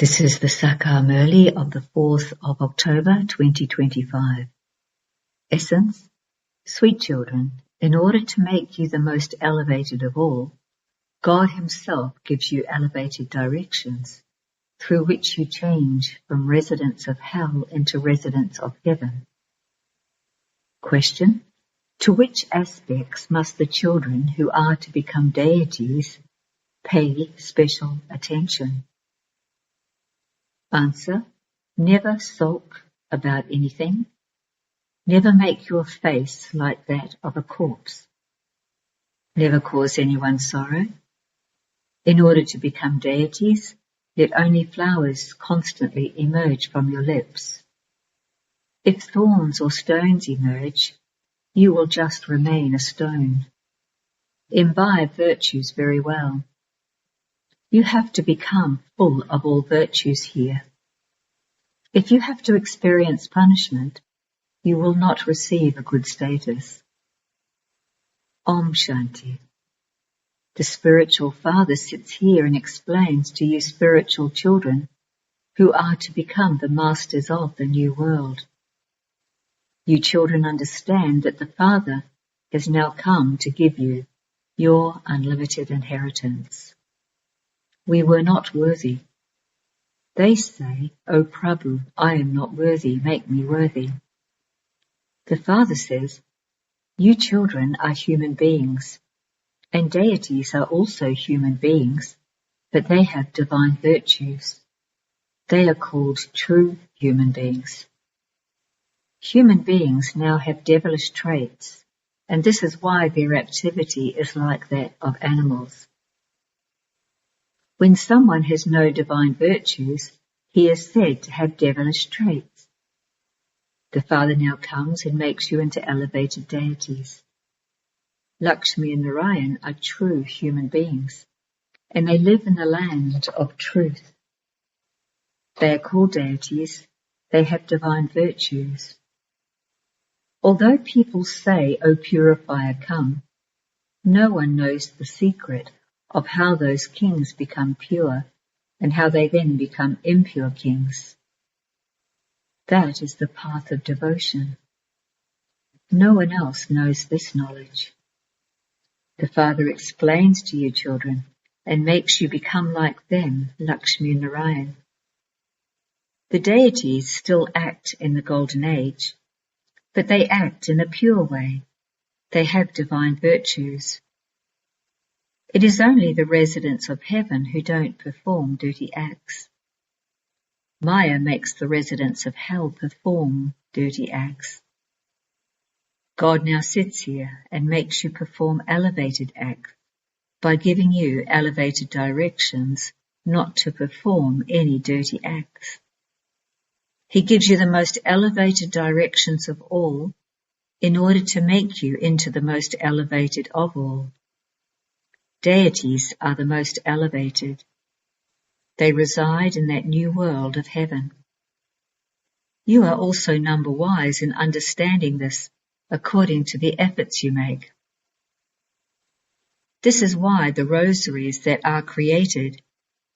This is the Sakar Murli of the 4th of October 2025. Essence: Sweet children, in order to make you the most elevated of all, God Himself gives you elevated directions, through which you change from residents of hell into residents of heaven. Question: to which aspects must the children who are to become deities pay special attention? Answer: never sulk about anything. Never make your face like that of a corpse. Never cause anyone sorrow. In order to become deities, let only flowers constantly emerge from your lips. If thorns or stones emerge, you will just remain a stone. Imbibe virtues very well. You have to become full of all virtues here. If you have to experience punishment, you will not receive a good status. Om Shanti. The spiritual father sits here and explains to you spiritual children who are to become the masters of the new world. You children understand that the Father has now come to give you your unlimited inheritance. We were not worthy. They say, "O Prabhu, I am not worthy, make me worthy." The Father says, you children are human beings, and deities are also human beings, but they have divine virtues. They are called true human beings. Human beings now have devilish traits, and this is why their activity is like that of animals. When someone has no divine virtues, he is said to have devilish traits. The Father now comes and makes you into elevated deities. Lakshmi and Narayan are true human beings, and they live in the land of truth. They are called deities. They have divine virtues. Although people say, "O purifier, come," no one knows the secret of how those kings become pure and how they then become impure kings. That is the path of devotion. No one else knows this knowledge. The Father explains to you children and makes you become like them, Lakshmi and Narayan. The deities still act in the golden age, but they act in a pure way. They have divine virtues. It is only the residents of heaven who don't perform dirty acts. Maya makes the residents of hell perform dirty acts. God now sits here and makes you perform elevated acts by giving you elevated directions not to perform any dirty acts. He gives you the most elevated directions of all in order to make you into the most elevated of all. Deities are the most elevated. They reside in that new world of heaven. You are also number wise in understanding this according to the efforts you make. This is why the rosaries that are created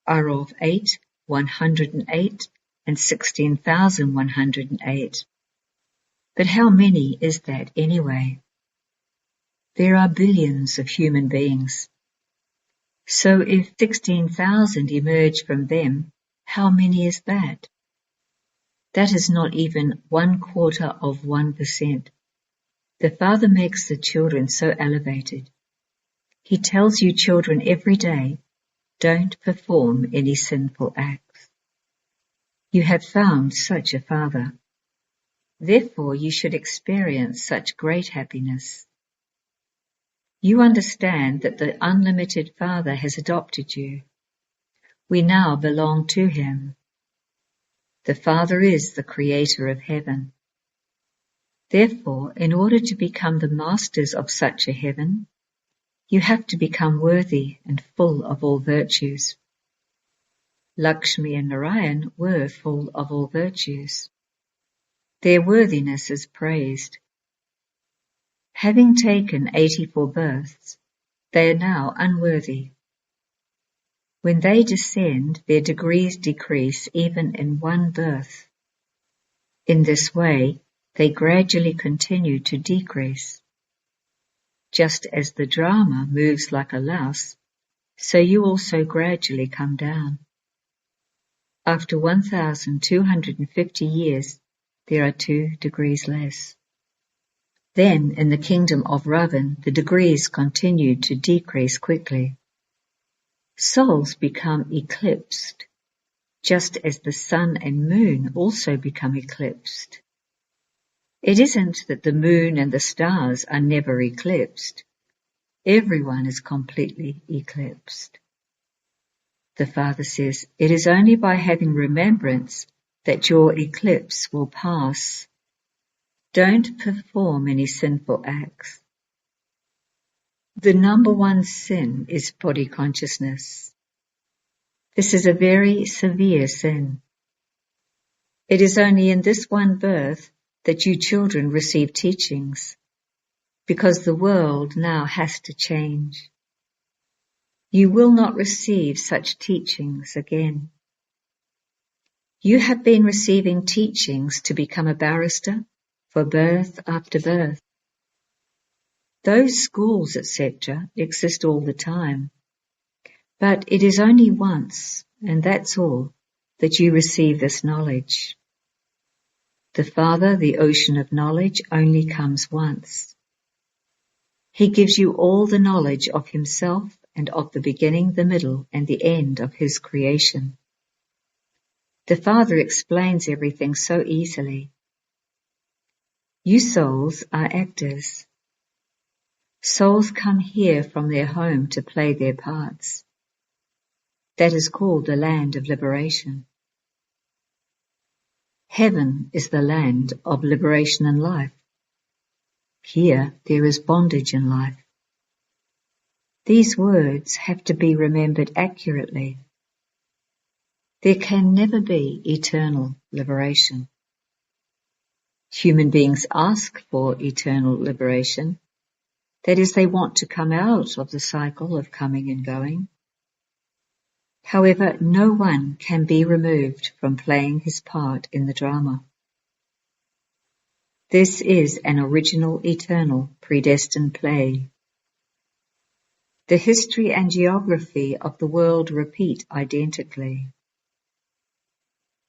are of 8, 108, and 16,108. But how many is that anyway? There are billions of human beings. So if 16,000 emerge from them, how many is that? That is not even 1/4 of 1%. The Father makes the children so elevated. He tells you children every day, don't perform any sinful acts. You have found such a Father. Therefore you should experience such great happiness. You understand that the unlimited Father has adopted you. We now belong to Him. The Father is the Creator of heaven. Therefore, in order to become the masters of such a heaven, you have to become worthy and full of all virtues. Lakshmi and Narayan were full of all virtues. Their worthiness is praised. Having taken 84 births, they are now unworthy. When they descend, their degrees decrease even in one birth. In this way, they gradually continue to decrease. Just as the drama moves like a louse, so you also gradually come down. After 1,250 years, there are 2 degrees less. Then, in the kingdom of Ravan, the degrees continue to decrease quickly. Souls become eclipsed, just as the sun and moon also become eclipsed. It isn't that the moon and the stars are never eclipsed. Everyone is completely eclipsed. The Father says, it is only by having remembrance that your eclipse will pass. Don't perform any sinful acts. The number one sin is body consciousness. This is a very severe sin. It is only in this one birth that you children receive teachings, because the world now has to change. You will not receive such teachings again. You have been receiving teachings to become a barrister for birth after birth. Those schools, etc., exist all the time. But it is only once, and that's all, that you receive this knowledge. The Father, the ocean of knowledge, only comes once. He gives you all the knowledge of himself and of the beginning, the middle, and the end of his creation. The Father explains everything so easily. You souls are actors. Souls come here from their home to play their parts. That is called the land of liberation. Heaven is the land of liberation and life. Here there is bondage in life. These words have to be remembered accurately. There can never be eternal liberation. Human beings ask for eternal liberation. That is, they want to come out of the cycle of coming and going. However, no one can be removed from playing his part in the drama. This is an original, eternal, predestined play. The history and geography of the world repeat identically.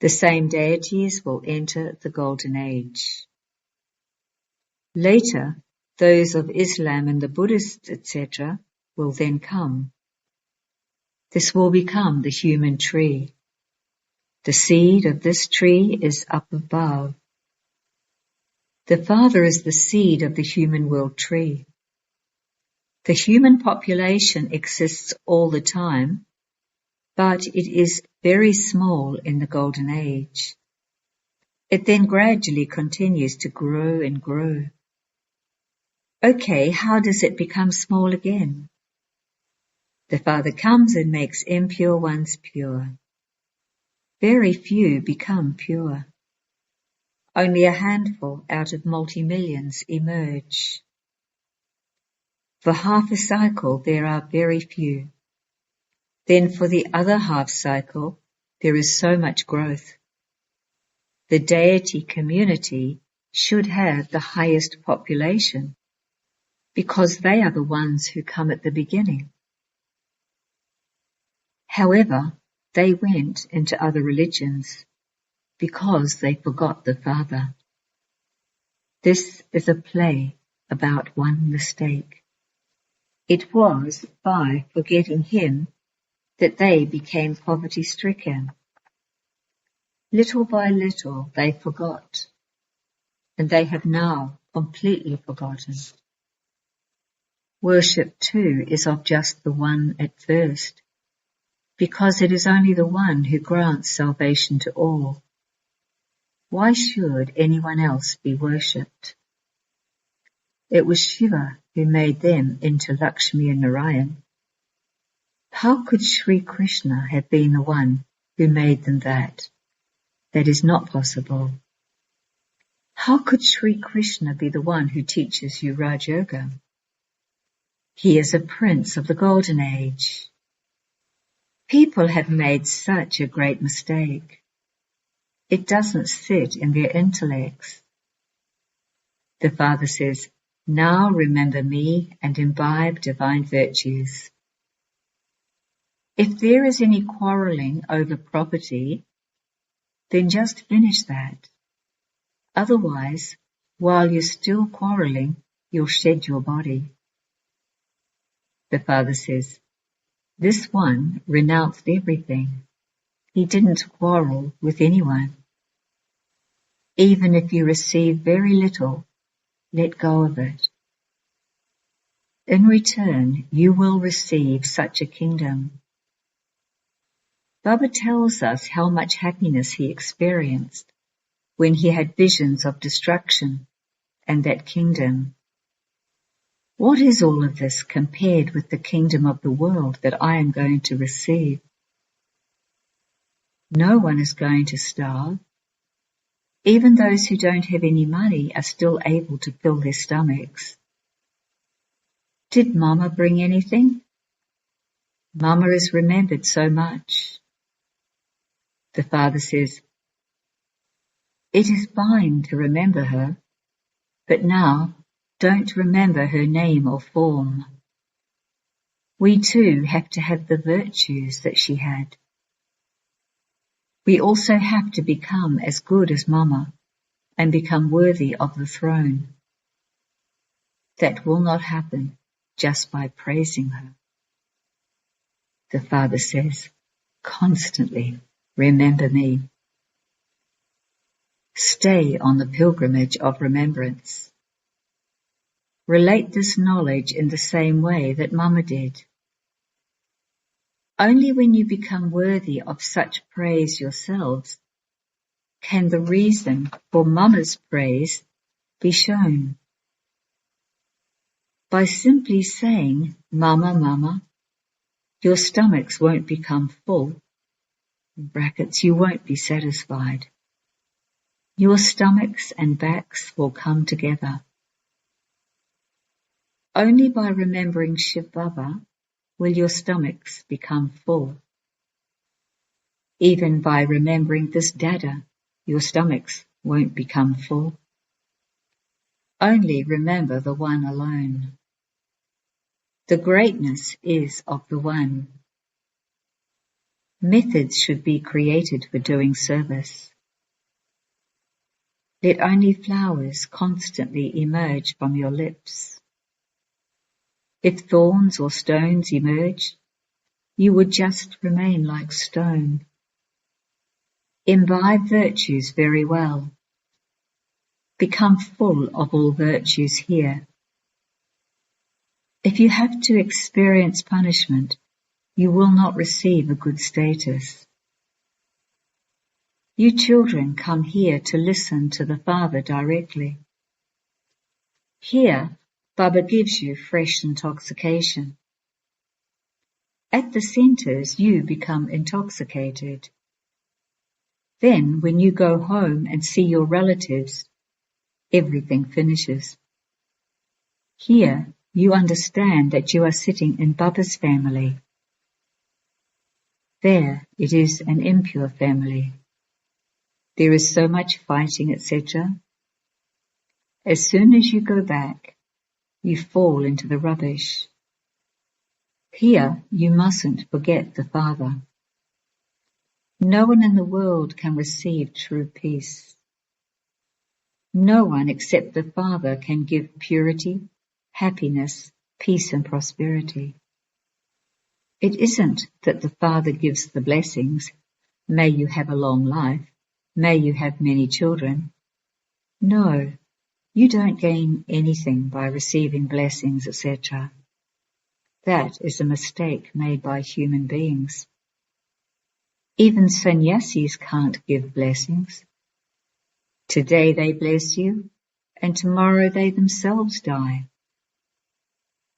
The same deities will enter the Golden Age. Later, those of Islam and the Buddhists, etc., will then come. This will become the human tree. The seed of this tree is up above. The Father is the seed of the human world tree. The human population exists all the time, but it is very small in the Golden Age. It then gradually continues to grow and grow. Okay, how does it become small again? The Father comes and makes impure ones pure. Very few become pure. Only a handful out of multi-millions emerge. For half a cycle there are very few. Then for the other half cycle there is so much growth. The deity community should have the highest population, because they are the ones who come at the beginning. However, they went into other religions because they forgot the Father. This is a play about one mistake. It was by forgetting him that they became poverty-stricken. Little by little they forgot, and they have now completely forgotten. Worship too is of just the one at first, because it is only the one who grants salvation to all. Why should anyone else be worshipped? It was Shiva who made them into Lakshmi and Narayan. How could Sri Krishna have been the one who made them that? That is not possible. How could Sri Krishna be the one who teaches you Raj Yoga? He is a prince of the Golden Age. People have made such a great mistake. It doesn't sit in their intellects. The Father says, now remember me and imbibe divine virtues. If there is any quarrelling over property, then just finish that. Otherwise, while you're still quarrelling, you'll shed your body. The Father says, this one renounced everything. He didn't quarrel with anyone. Even if you receive very little, let go of it. In return, you will receive such a kingdom. Baba tells us how much happiness he experienced when he had visions of destruction and that kingdom. What is all of this compared with the kingdom of the world that I am going to receive? No one is going to starve. Even those who don't have any money are still able to fill their stomachs. Did Mama bring anything? Mama is remembered so much. The Father says, it is fine to remember her, but now don't remember her name or form. We too have to have the virtues that she had. We also have to become as good as Mama and become worthy of the throne. That will not happen just by praising her. The Father says, constantly remember me. Stay on the pilgrimage of remembrance. Relate this knowledge in the same way that Mama did. Only when you become worthy of such praise yourselves can the reason for Mama's praise be shown. By simply saying, Mama, Mama, your stomachs won't become full. In brackets, you won't be satisfied. Your stomachs and backs will come together. Only by remembering Shiv Baba will your stomachs become full. Even by remembering this Dada, your stomachs won't become full. Only remember the One alone. The greatness is of the One. Methods should be created for doing service. Let only flowers constantly emerge from your lips. If thorns or stones emerge, you would just remain like stone. Imbibe virtues very well. Become full of all virtues here. If you have to experience punishment, you will not receive a good status. You children come here to listen to the Father directly. Here, Baba gives you fresh intoxication. At the centers, you become intoxicated. Then, when you go home and see your relatives, everything finishes. Here, you understand that you are sitting in Baba's family. There, it is an impure family. There is so much fighting, etc. As soon as you go back, you fall into the rubbish. Here, you mustn't forget the Father. No one in the world can receive true peace. No one except the Father can give purity, happiness, peace and prosperity. It isn't that the Father gives the blessings, may you have a long life, may you have many children. No, you don't gain anything by receiving blessings, etc. That is a mistake made by human beings. Even sannyasis can't give blessings. Today they bless you, and tomorrow they themselves die.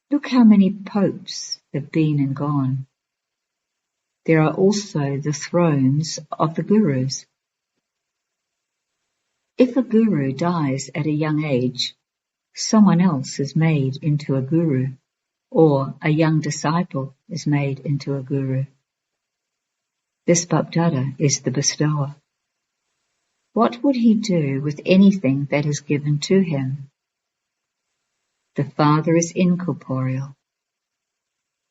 Look how many popes have been and gone. There are also the thrones of the gurus. If a guru dies at a young age, someone else is made into a guru, or a young disciple is made into a guru. This Bapdada is the bestower. What would he do with anything that is given to him? The Father is incorporeal.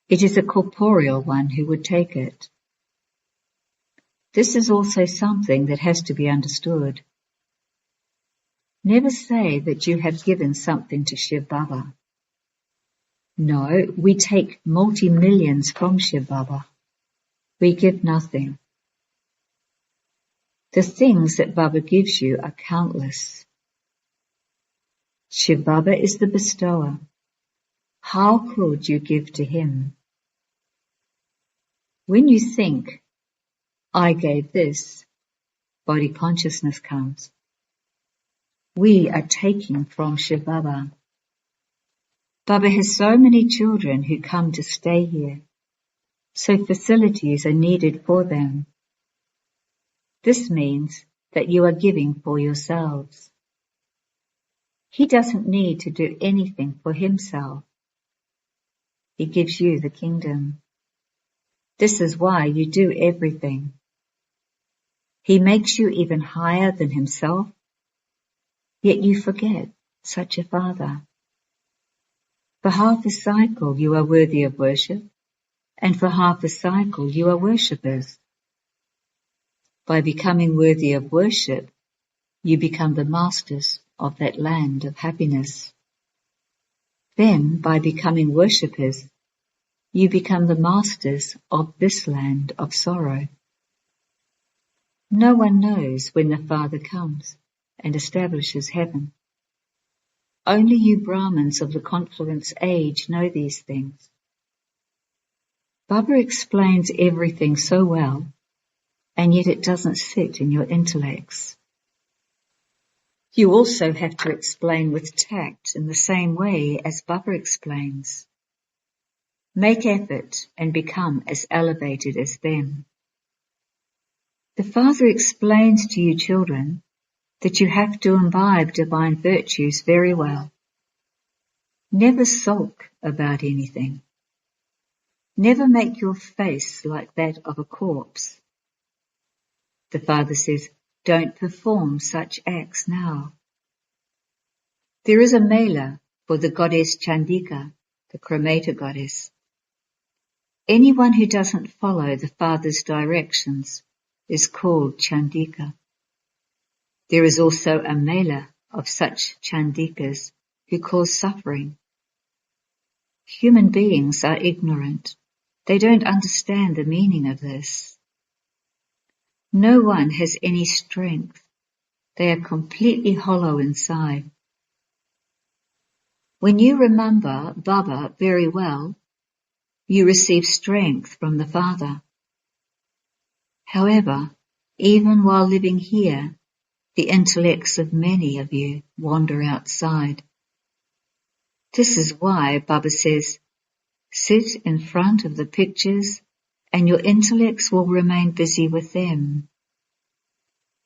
It is a corporeal one who would take it. This is also something that has to be understood. Never say that you have given something to Shiv Baba. No, we take multi-millions from Shiv Baba. We give nothing. The things that Baba gives you are countless. Shiv Baba is the bestower. How could you give to him? When you think, I gave this, body consciousness comes. We are taking from Shiv Baba. Baba has so many children who come to stay here, so facilities are needed for them. This means that you are giving for yourselves. He doesn't need to do anything for himself. He gives you the kingdom. This is why you do everything. He makes you even higher than himself, yet you forget such a father. For half a cycle you are worthy of worship, and for half a cycle you are worshippers. By becoming worthy of worship, you become the masters of that land of happiness. Then, by becoming worshippers, you become the masters of this land of sorrow. No one knows when the Father comes and establishes heaven. Only you Brahmins of the confluence age know these things. Baba explains everything so well, and yet it doesn't sit in your intellects. You also have to explain with tact in the same way as Baba explains. Make effort and become as elevated as them. The Father explains to you children that you have to imbibe divine virtues very well. Never sulk about anything. Never make your face like that of a corpse. The Father says, don't perform such acts now. There is a mela for the goddess Chandika, the cremator goddess. Anyone who doesn't follow the Father's directions is called Chandika. There is also a mela of such Chandikas who cause suffering. Human beings are ignorant. They don't understand the meaning of this. No one has any strength. They are completely hollow inside. When you remember Baba very well, you receive strength from the Father. However, even while living here, the intellects of many of you wander outside. This is why Baba says, sit in front of the pictures and your intellects will remain busy with them.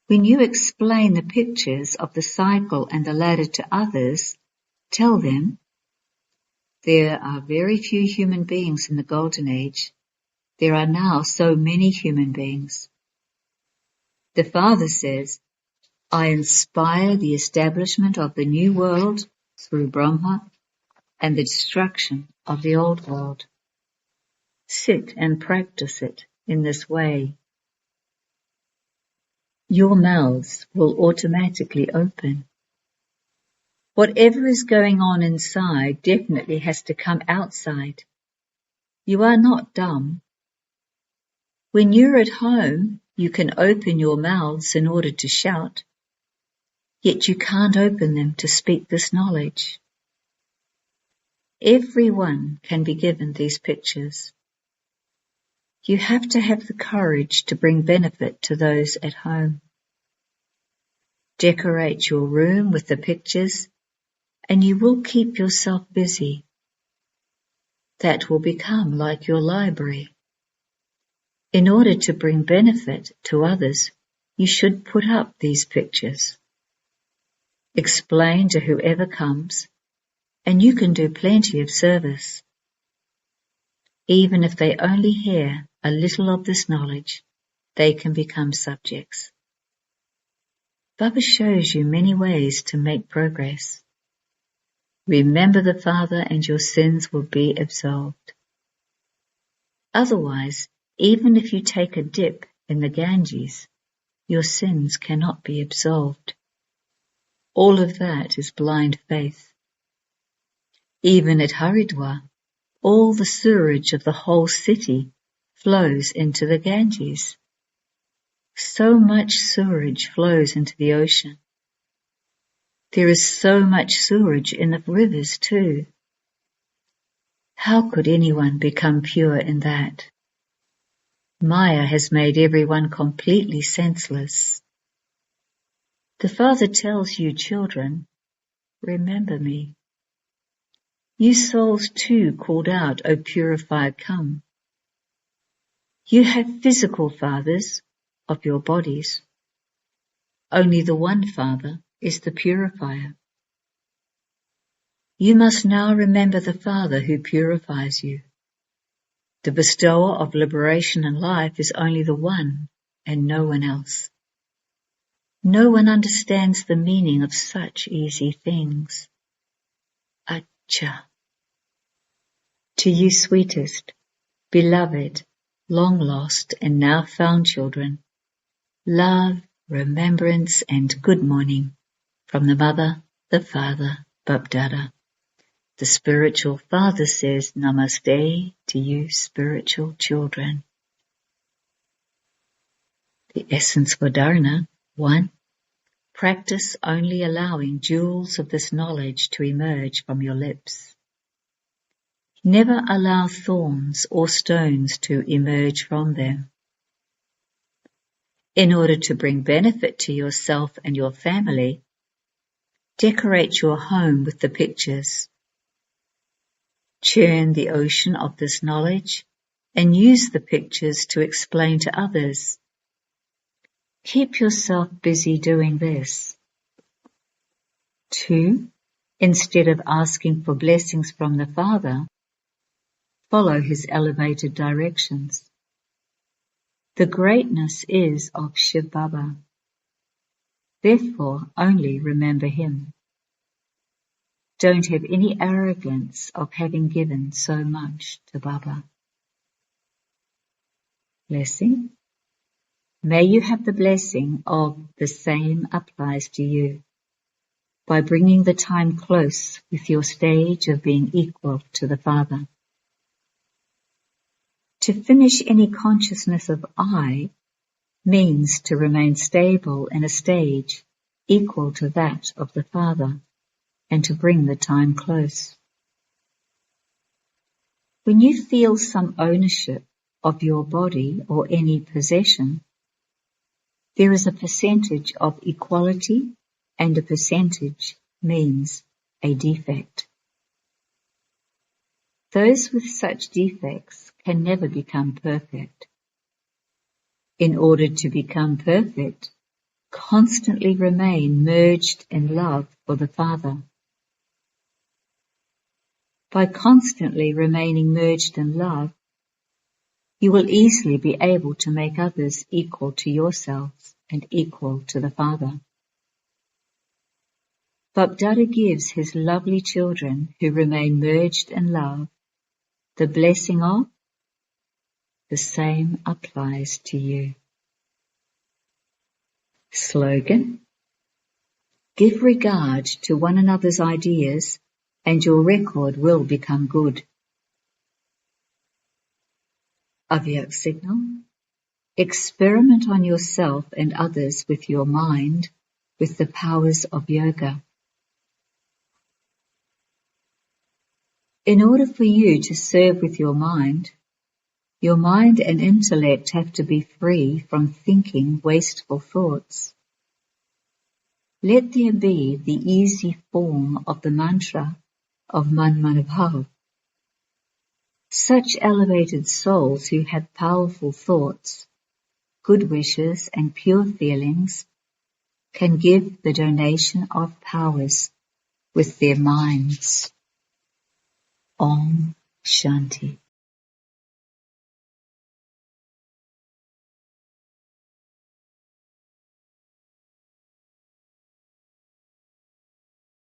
When you explain the pictures of the cycle and the ladder to others, tell them, there are very few human beings in the Golden Age. There are now so many human beings. The Father says, I inspire the establishment of the new world through Brahma and the destruction of the old world. Sit and practice it in this way. Your mouths will automatically open. Whatever is going on inside definitely has to come outside. You are not dumb. When you're at home, you can open your mouths in order to shout, yet you can't open them to speak this knowledge. Everyone can be given these pictures. You have to have the courage to bring benefit to those at home. Decorate your room with the pictures, and you will keep yourself busy. That will become like your library. In order to bring benefit to others, you should put up these pictures. Explain to whoever comes, and you can do plenty of service. Even if they only hear a little of this knowledge, they can become subjects. Baba shows you many ways to make progress. Remember the Father and your sins will be absolved. Otherwise, even if you take a dip in the Ganges, your sins cannot be absolved. All of that is blind faith. Even at Haridwar, all the sewerage of the whole city flows into the Ganges. So much sewerage flows into the ocean. There is so much sewerage in the rivers too. How could anyone become pure in that? Maya has made everyone completely senseless. The Father tells you, children, remember me. You souls too called out, O purifier, come. You have physical fathers of your bodies. Only the one Father is the purifier. You must now remember the Father who purifies you. The bestower of liberation and life is only the one and no one else. No one understands the meaning of such easy things. Acha. To you sweetest, beloved, long lost and now found children, love, remembrance and good morning from the Mother, the Father, Bapdada. The spiritual Father says Namaste to you spiritual children. The essence for Dharana, 1. Practice only allowing jewels of this knowledge to emerge from your lips. Never allow thorns or stones to emerge from them. In order to bring benefit to yourself and your family, decorate your home with the pictures. Churn the ocean of this knowledge and use the pictures to explain to others. Keep yourself busy doing this. 2. Instead of asking for blessings from the Father, follow his elevated directions. The greatness is of Shiv Baba. Therefore, only remember him. Don't have any arrogance of having given so much to Baba. Blessing. May you have the blessing of the same applies to you by bringing the time close with your stage of being equal to the Father. To finish any consciousness of I means to remain stable in a stage equal to that of the Father and to bring the time close. When you feel some ownership of your body or any possession, there is a percentage of equality and a percentage means a defect. Those with such defects can never become perfect. In order to become perfect, constantly remain merged in love for the Father. By constantly remaining merged in love, you will easily be able to make others equal to yourselves and equal to the Father. Bapdada gives his lovely children who remain merged in love the blessing of the same applies to you. Slogan. Give regard to one another's ideas and your record will become good. Avyak signal. Experiment on yourself and others with your mind with the powers of yoga. In order for you to serve with your mind and intellect have to be free from thinking wasteful thoughts. Let there be the easy form of the mantra of Man Mana Bhav. Such elevated souls who have powerful thoughts, good wishes and pure feelings can give the donation of powers with their minds. Om Shanti.